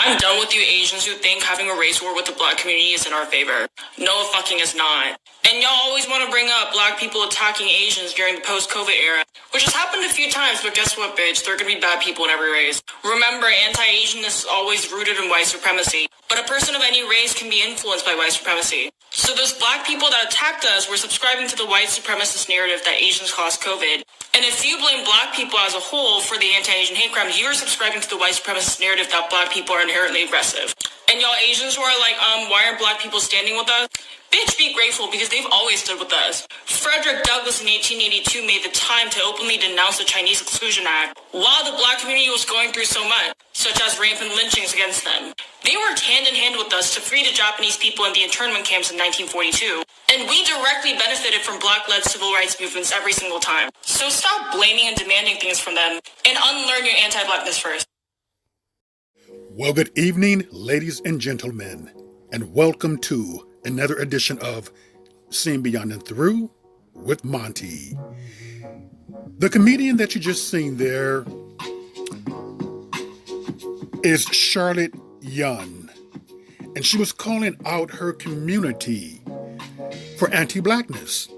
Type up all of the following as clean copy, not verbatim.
I'm done with you Asians who think having a race war with the black community is in our favor. No, it fucking is not. And y'all always want to bring up black people attacking Asians during the post-COVID era, which has happened a few times, but guess what, bitch? There are gonna be bad people in every race. Remember, anti-Asianness is always rooted in white supremacy, but a person of any race can be influenced by white supremacy. So those black people that attacked us were subscribing to the white supremacist narrative that Asians caused COVID. And if you blame black people as a whole for the anti-Asian hate crimes, you're subscribing to the white supremacist narrative that black people are inherently aggressive. And y'all Asians who are like, why aren't black people standing with us? Bitch, be grateful because they've always stood with us. Frederick Douglass in 1882 made the time to openly denounce the Chinese Exclusion Act while the black community was going through so much, such as rampant lynchings against them. They worked hand in hand with us to free the Japanese people in the internment camps in 1942. And we directly benefited from black-led civil rights movements every single time. So stop blaming and demanding things from them and unlearn your anti-blackness first. Well, good evening, ladies and gentlemen, and welcome to another edition of Seeing Beyond and Through with Monty. The comedian that you just seen there is Charlotte Yun, and she was calling out her community for anti-blackness.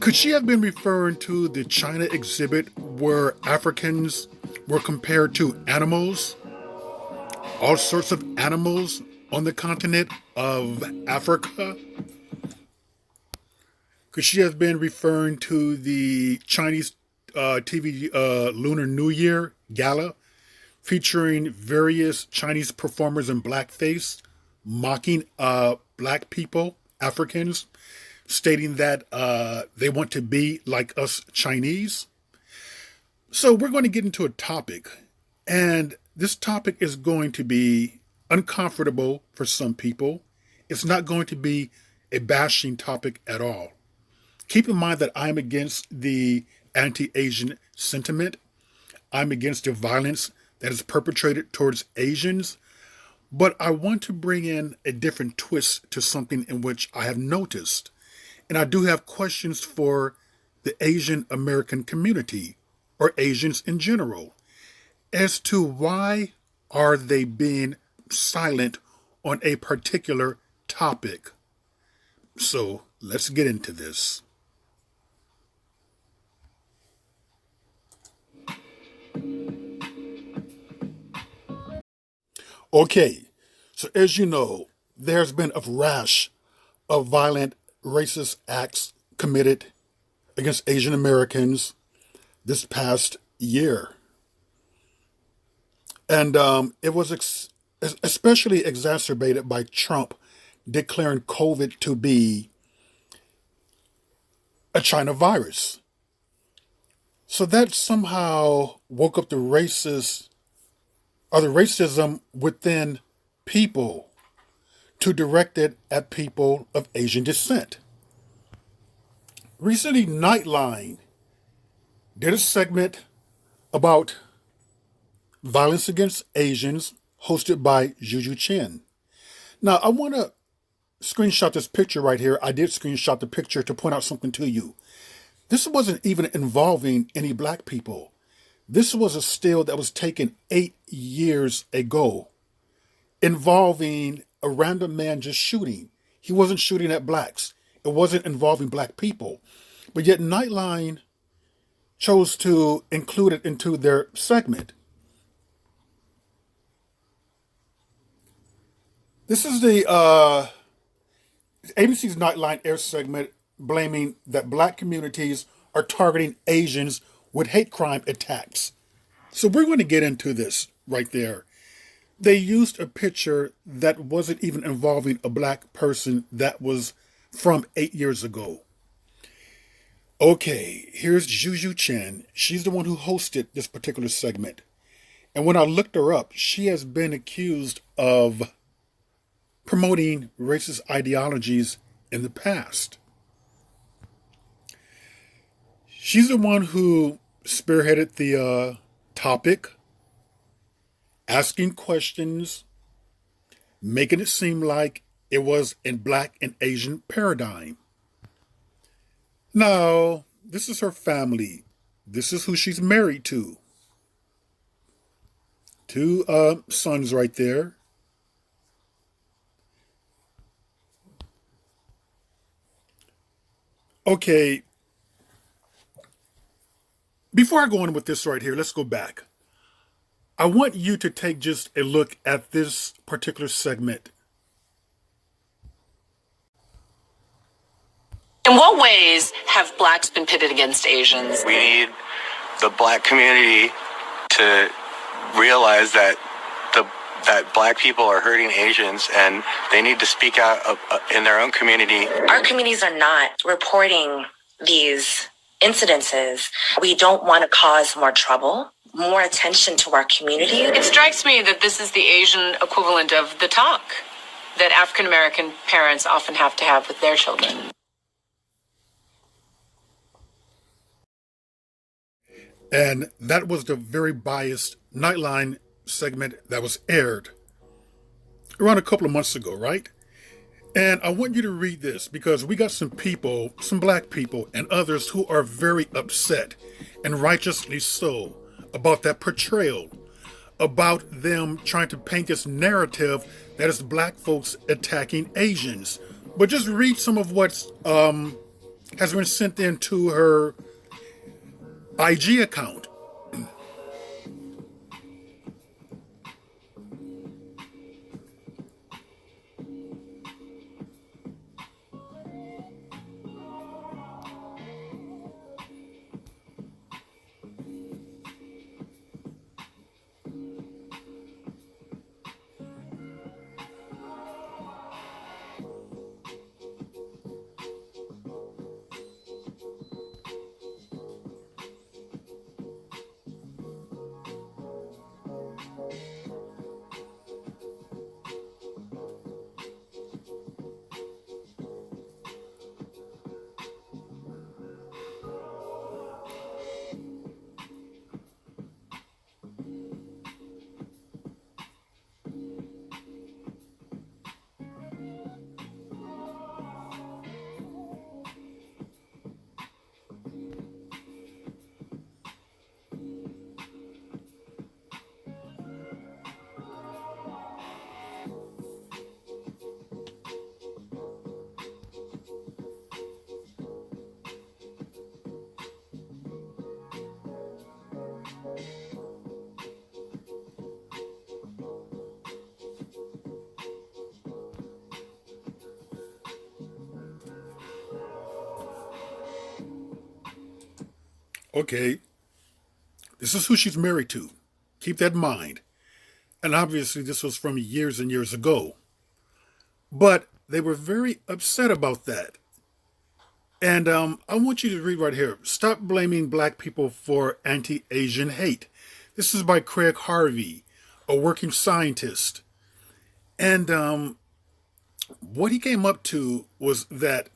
Could she have been referring to the China exhibit where Africans were compared to animals? All sorts of animals on the continent of Africa? Could she have been referring to the Chinese TV Lunar New Year gala featuring various Chinese performers in blackface, mocking black people, Africans, stating that they want to be like us Chinese? So we're going to get into a topic, and this topic is going to be uncomfortable for some people. It's not going to be a bashing topic at all. Keep in mind that I'm against the anti-Asian sentiment. I'm against the violence that is perpetrated towards Asians. But I want to bring in a different twist to something in which I have noticed. And I do have questions for the Asian American community, or Asians in general, as to why are they being silent on a particular topic. So let's get into this. Okay, so as you know, there's been a rash of violent racist acts committed against Asian Americans this past year. And it was especially exacerbated by Trump declaring COVID to be a China virus. So that somehow woke up the racism within people to direct it at people of Asian descent. Recently, Nightline did a segment about violence against Asians, hosted by Juju Chen. Now, I want to screenshot this picture right here. I did screenshot the picture to point out something to you. This wasn't even involving any black people. This was a still that was taken 8 years ago, involving a random man just shooting. He wasn't shooting at blacks. It wasn't involving black people. But yet Nightline chose to include it into their segment. This is the ABC's Nightline air segment blaming that black communities are targeting Asians with hate crime attacks. So we're going to get into this right there. They used a picture that wasn't even involving a black person that was from 8 years ago. Okay, here's Juju Chen. She's the one who hosted this particular segment. And when I looked her up, she has been accused of promoting racist ideologies in the past. She's the one who spearheaded the topic, asking questions, making it seem like it was in black and Asian paradigm. Now, this is her family. This is who she's married to. Two sons right there. Okay, before I go on with this right here, let's go back. I want you to take just a look at this particular segment. In what ways have blacks been pitted against Asians? We need the black community to realize that that black people are hurting Asians, and they need to speak out in their own community. Our communities are not reporting these incidences. We don't want to cause more trouble, more attention to our community. It strikes me that this is the Asian equivalent of the talk that African American parents often have to have with their children. And that was the very biased Nightline segment that was aired around a couple of months ago, right? And I want you to read this because we got some people, some black people and others who are very upset, and righteously so, about that portrayal, about them trying to paint this narrative that is black folks attacking Asians. But just read some of what has been sent in to her IG account. Okay, this is who she's married to. Keep that in mind. And obviously, this was from years and years ago. But they were very upset about that. And I want you to read right here. Stop blaming black people for anti-Asian hate. This is by Craig Harvey, a working scientist. And what he came up to was that,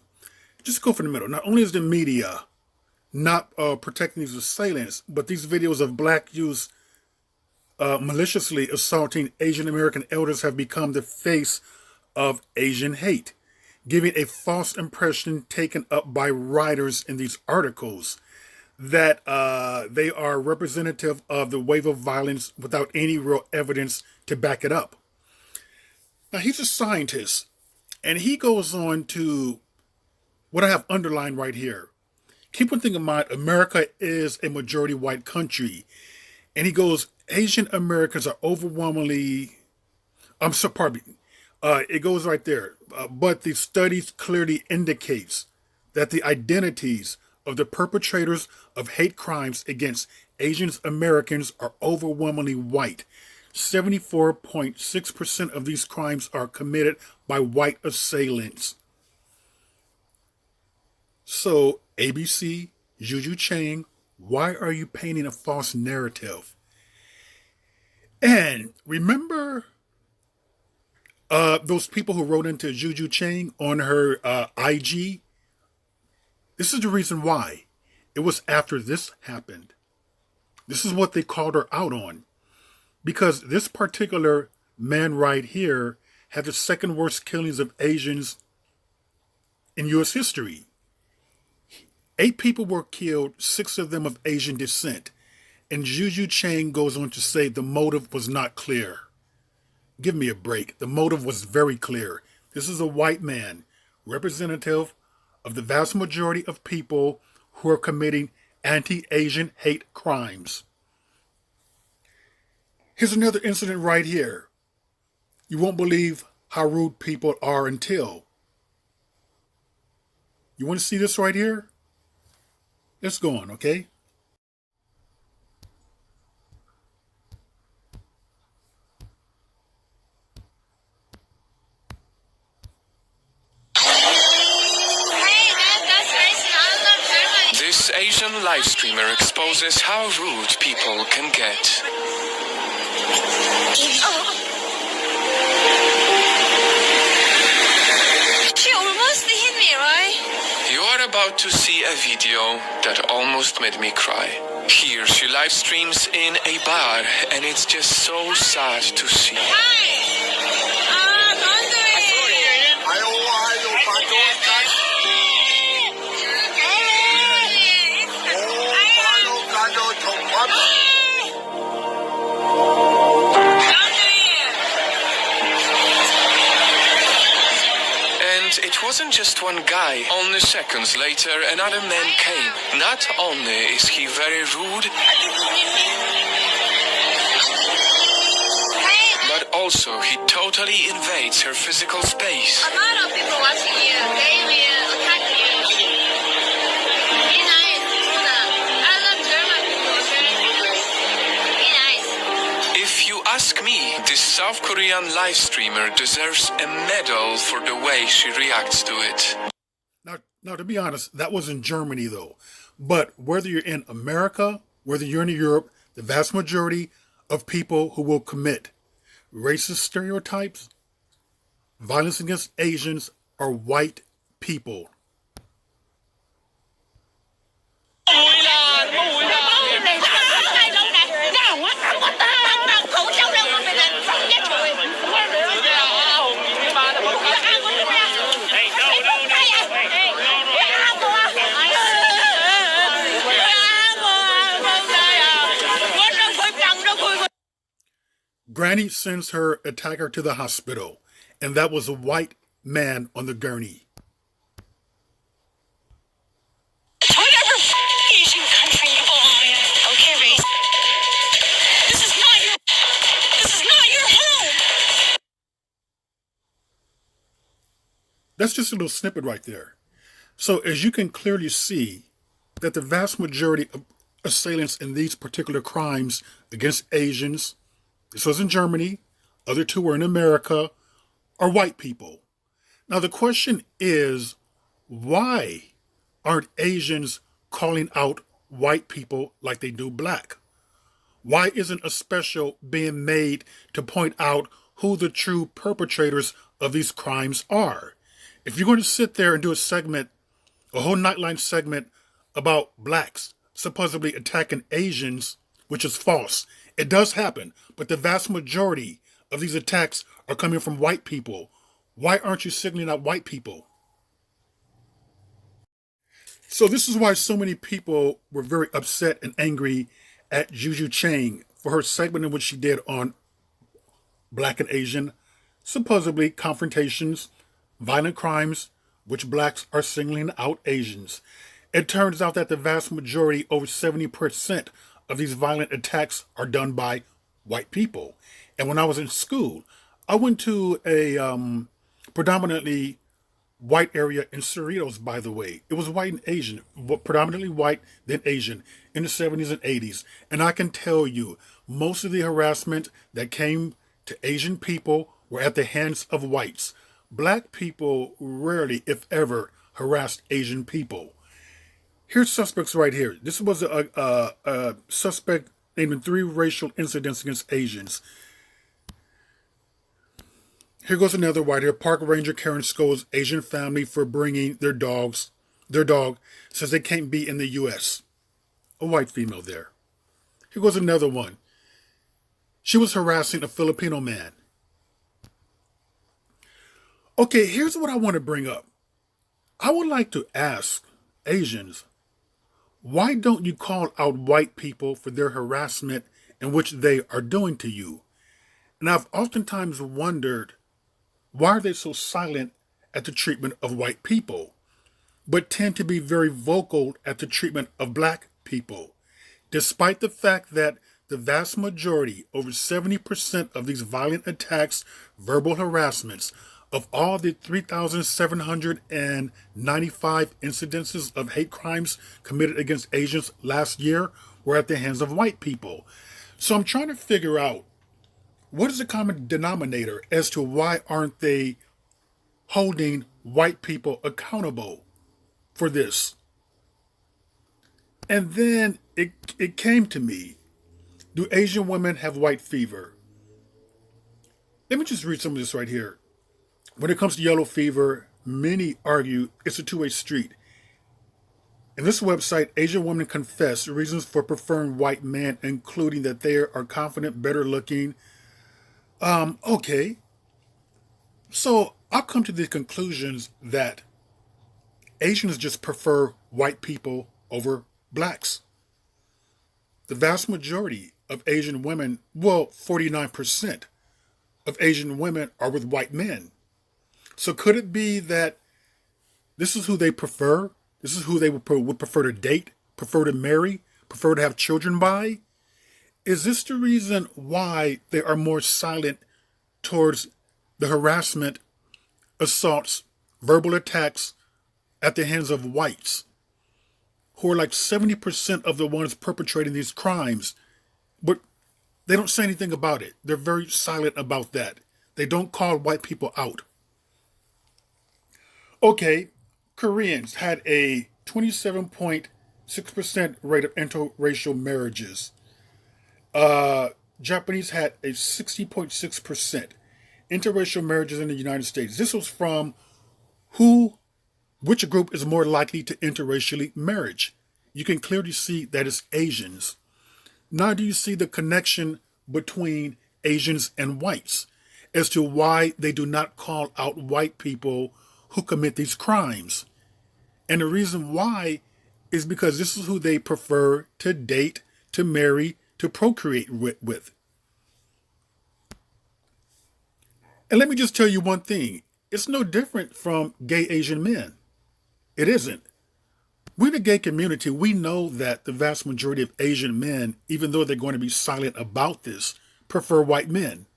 just go for the middle, not only is the media not protecting these assailants, but these videos of black youths maliciously assaulting Asian American elders have become the face of Asian hate, giving a false impression taken up by writers in these articles that they are representative of the wave of violence without any real evidence to back it up. Now, he's a scientist, and he goes on to what I have underlined right here. Keep one thing in mind, America is a majority white country. And he goes, Asian Americans are overwhelmingly, I'm sorry, pardon me. It goes right there. But the studies clearly indicates that the identities of the perpetrators of hate crimes against Asian Americans are overwhelmingly white. 74.6% of these crimes are committed by white assailants. So, ABC, Juju Chang, why are you painting a false narrative? And remember those people who wrote into Juju Chang on her IG? This is the reason why. It was after this happened. This is what they called her out on. Because this particular man right here had the second worst killings of Asians in U.S. history. 8 people were killed, 6 of them of Asian descent. And Juju Chang goes on to say the motive was not clear. Give me a break. The motive was very clear. This is a white man, representative of the vast majority of people who are committing anti-Asian hate crimes. Here's another incident right here. You won't believe how rude people are until. You want to see this right here? Let's go on, okay? This Asian live streamer exposes how rude people can get. She almost hit me, right? You are about to see a video that almost made me cry. Here she live streams in a bar, and it's just so sad to see. It wasn't just one guy. Only seconds later, another man came. Not only is he very rude, but also he totally invades her physical space. A lot of people watching you, they will attack you. Be nice, Luna. I love German people, okay? Be nice. If you ask me, this South Korean live streamer deserves a medal for the way she reacts to it. Now, to be honest, that was in Germany, though. But whether you're in America, whether you're in Europe, the vast majority of people who will commit racist stereotypes, violence against Asians, are white people. Granny sends her attacker to the hospital, and that was a white man on the gurney. Whatever Asian country you belong in, okay, race. This is not your home. That's just a little snippet right there. So as you can clearly see that the vast majority of assailants in these particular crimes against Asians, this was in Germany, other two were in America, are white people. Now the question is, why aren't Asians calling out white people like they do black? Why isn't a special being made to point out who the true perpetrators of these crimes are? If you're going to sit there and do a segment, a whole Nightline segment about blacks supposedly attacking Asians, which is false. It does happen, but the vast majority of these attacks are coming from white people. Why aren't you singling out white people? So this is why so many people were very upset and angry at Juju Chang for her segment in which she did on black and Asian, supposedly confrontations, violent crimes, which blacks are singling out Asians. It turns out that the vast majority, over 70%, of these violent attacks are done by white people. And when I was in school, I went to a predominantly white area in Cerritos, by the way. It was white and Asian, predominantly white, then Asian, in the 70s and 80s. And I can tell you, most of the harassment that came to Asian people were at the hands of whites. Black people rarely, if ever, harassed Asian people. Here's suspects right here. This was a suspect named in 3 racial incidents against Asians. Here goes another right here. Park Ranger Karen scolds Asian family for bringing their dog says they can't be in the U.S. A white female there. Here goes another one. She was harassing a Filipino man. Okay, here's what I want to bring up. I would like to ask Asians, Why don't you call out white people for their harassment in which they are doing to you? And I've oftentimes wondered, why are they so silent at the treatment of white people, but tend to be very vocal at the treatment of black people, despite the fact that the vast majority, over 70% of these violent attacks, verbal harassments, of all the 3,795 incidences of hate crimes committed against Asians last year were at the hands of white people. So I'm trying to figure out, what is the common denominator as to why aren't they holding white people accountable for this? And then it came to me, do Asian women have white fever? Let me just read some of this right here. When it comes to yellow fever, many argue it's a two-way street. In this website, Asian women confess reasons for preferring white men, including that they are confident, better looking. Okay. So I'll come to the conclusions that Asians just prefer white people over blacks. The vast majority of Asian women, well, 49% of Asian women are with white men. So could it be that this is who they prefer? This is who they would prefer to date, prefer to marry, prefer to have children by? Is this the reason why they are more silent towards the harassment, assaults, verbal attacks at the hands of whites, who are like 70% of the ones perpetrating these crimes, but they don't say anything about it. They're very silent about that. They don't call white people out. Okay, Koreans had a 27.6% rate of interracial marriages. Japanese had a 60.6% interracial marriages in the United States. This was from which group is more likely to interracially marriage. You can clearly see that it's Asians. Now do you see the connection between Asians and whites as to why they do not call out white people who commit these crimes? And the reason why is because this is who they prefer to date, to marry, to procreate with. And let me just tell you one thing. It's no different from gay Asian men. It isn't. We in the gay community, we know that the vast majority of Asian men, even though they're going to be silent about this, prefer white men.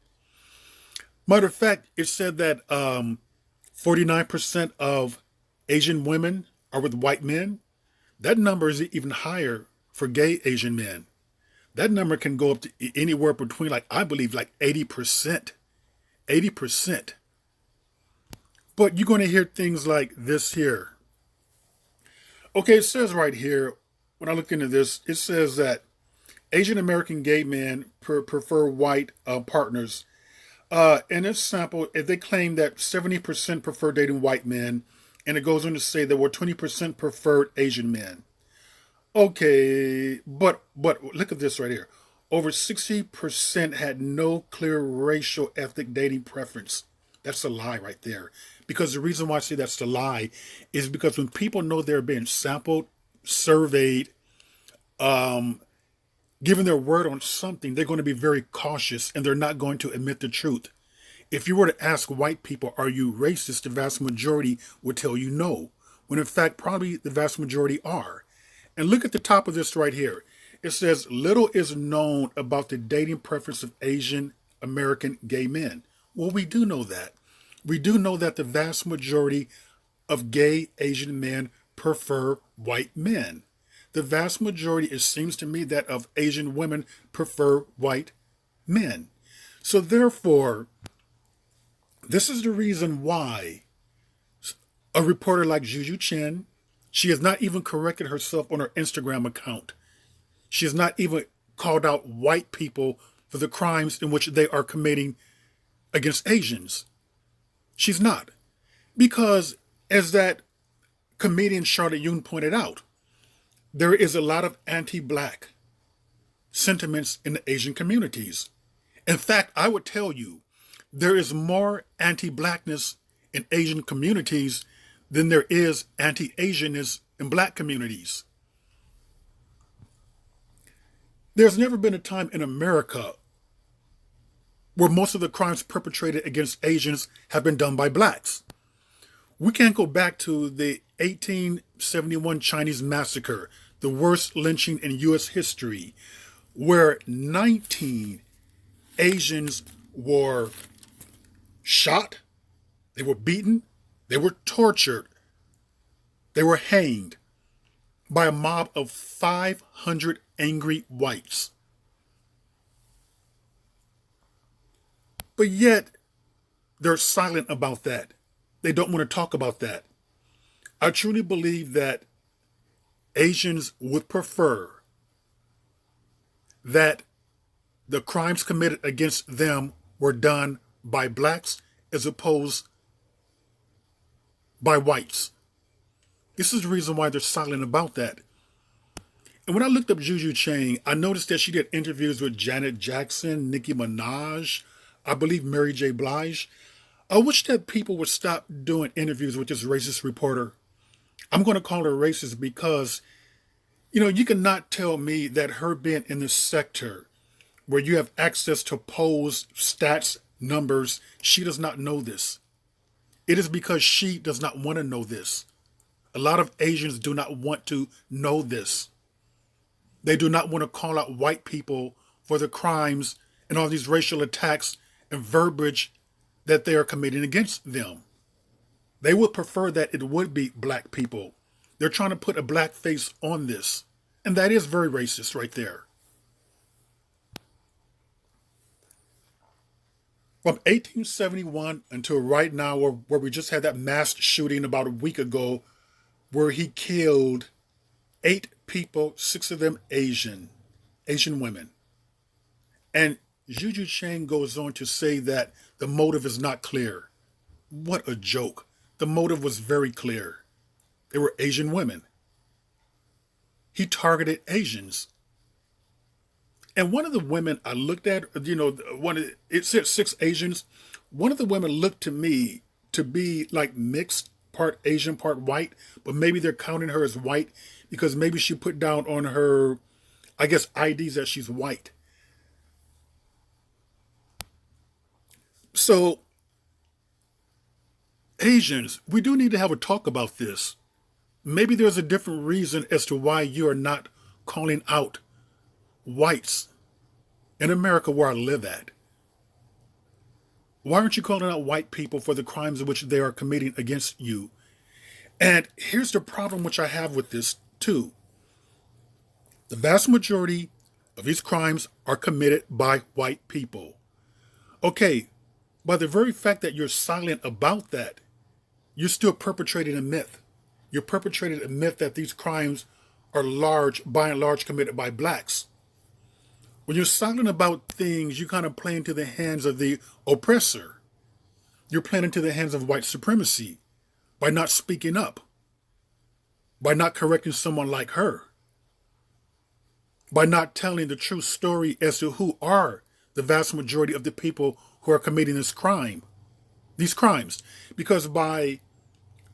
Matter of fact, it said that 49% of Asian women are with white men. That number is even higher for gay Asian men. That number can go up to anywhere between, I believe, 80%. 80%. But you're going to hear things like this here. Okay, it says right here, when I look into this, it says that Asian American gay men prefer white partners. In this sample, they claim that 70% prefer dating white men, and it goes on to say that 20% preferred Asian men. Okay, but look at this right here. Over 60% had no clear racial ethnic dating preference. That's a lie right there. Because the reason why I say that's the lie is because when people know they're being sampled, surveyed, given their word on something, they're going to be very cautious and they're not going to admit the truth. If you were to ask white people, are you racist? The vast majority would tell you no, when in fact, probably the vast majority are. And look at the top of this right here. It says, little is known about the dating preference of Asian American gay men. Well, we do know that. We do know that the vast majority of gay Asian men prefer white men. The vast majority, it seems to me, that of Asian women prefer white men. So therefore, this is the reason why a reporter like Juju Chen, she has not even corrected herself on her Instagram account. She has not even called out white people for the crimes in which they are committing against Asians. She's not. Because, as that comedian Charlotte Yoon pointed out, there is a lot of anti-black sentiments in the Asian communities. In fact, I would tell you, there is more anti-blackness in Asian communities than there is anti-Asianness in black communities. There's never been a time in America where most of the crimes perpetrated against Asians have been done by blacks. We can't go back to the 1871 Chinese massacre, the worst lynching in U.S. history, where 19 Asians were shot, they were beaten, they were tortured, they were hanged by a mob of 500 angry whites. But yet, they're silent about that. They don't want to talk about that. I truly believe that Asians would prefer that the crimes committed against them were done by blacks as opposed by whites. This is the reason why they're silent about that. And when I looked up Juju Chang, I noticed that she did interviews with Janet Jackson, Nicki Minaj, I believe Mary J. Blige. I wish that people would stop doing interviews with this racist reporter. I'm going to call her racist because, you cannot tell me that her being in this sector where you have access to polls, stats, numbers, she does not know this. It is because she does not want to know this. A lot of Asians do not want to know this. They do not want to call out white people for the crimes and all these racial attacks and verbiage that they are committing against them. They would prefer that it would be black people. They're trying to put a black face on this. And that is very racist right there. From 1871 until right now, where we just had that mass shooting about a week ago, where he killed 8 people, 6 of them Asian women. And Juju Chang goes on to say that the motive is not clear. What a joke. The motive was very clear. They were Asian women. He targeted Asians. And one of the women I looked at, it said 6 Asians. One of the women looked to me to be like mixed, part Asian, part white, but maybe they're counting her as white because maybe she put down on her, I guess, IDs that she's white. So, Asians, we do need to have a talk about this. Maybe there's a different reason as to why you are not calling out whites in America where I live at. Why aren't you calling out white people for the crimes in which they are committing against you? And here's the problem which I have with this too. The vast majority of these crimes are committed by white people. Okay, by the very fact that you're silent about that, you're still perpetrating a myth. You're perpetrating a myth that these crimes are by and large committed by blacks. When you're silent about things, you kind of play into the hands of the oppressor. You're playing into the hands of white supremacy by not speaking up, by not correcting someone like her, by not telling the true story as to who are the vast majority of the people who are committing these crimes. Because by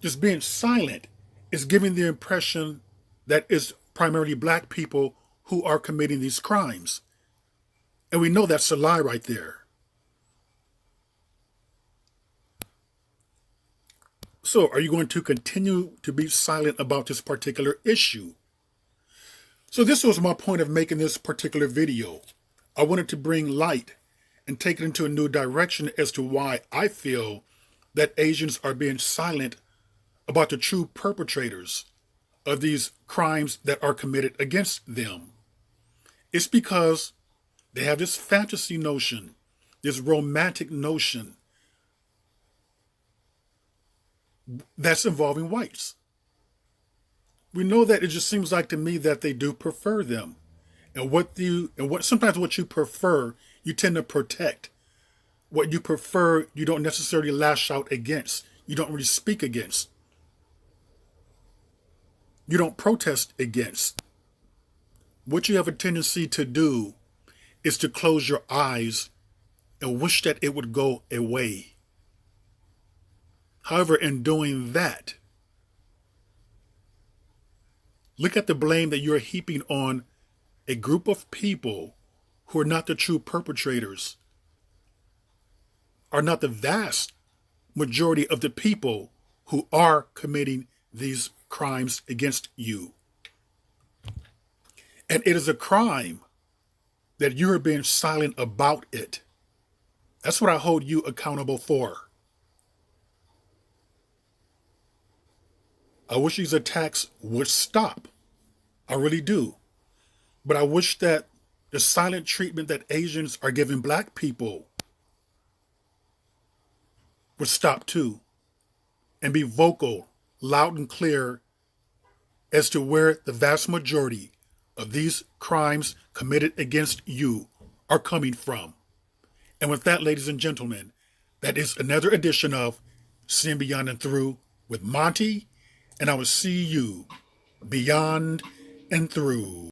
just being silent, it's giving the impression that it's primarily black people who are committing these crimes. And we know that's a lie right there. So are you going to continue to be silent about this particular issue? So this was my point of making this particular video. I wanted to bring light and take it into a new direction as to why I feel that Asians are being silent about the true perpetrators of these crimes that are committed against them. It's because they have this fantasy notion, this romantic notion that's involving whites. We know that it just seems like to me that they do prefer them. And sometimes what you prefer, you tend to protect. What you prefer, you don't necessarily lash out against. You don't really speak against. You don't protest against. What you have a tendency to do is to close your eyes and wish that it would go away. However, in doing that, look at the blame that you're heaping on a group of people who are not the true perpetrators, are not the vast majority of the people who are committing these crimes against you. And it is a crime that you are being silent about it. That's what I hold you accountable for. I wish these attacks would stop. I really do. But I wish that the silent treatment that Asians are giving black people would stop too, and be vocal, loud and clear as to where the vast majority of these crimes committed against you are coming from. And with that, ladies and gentlemen, that is another edition of Seeing Beyond and Through with Monty, and I will see you beyond and through.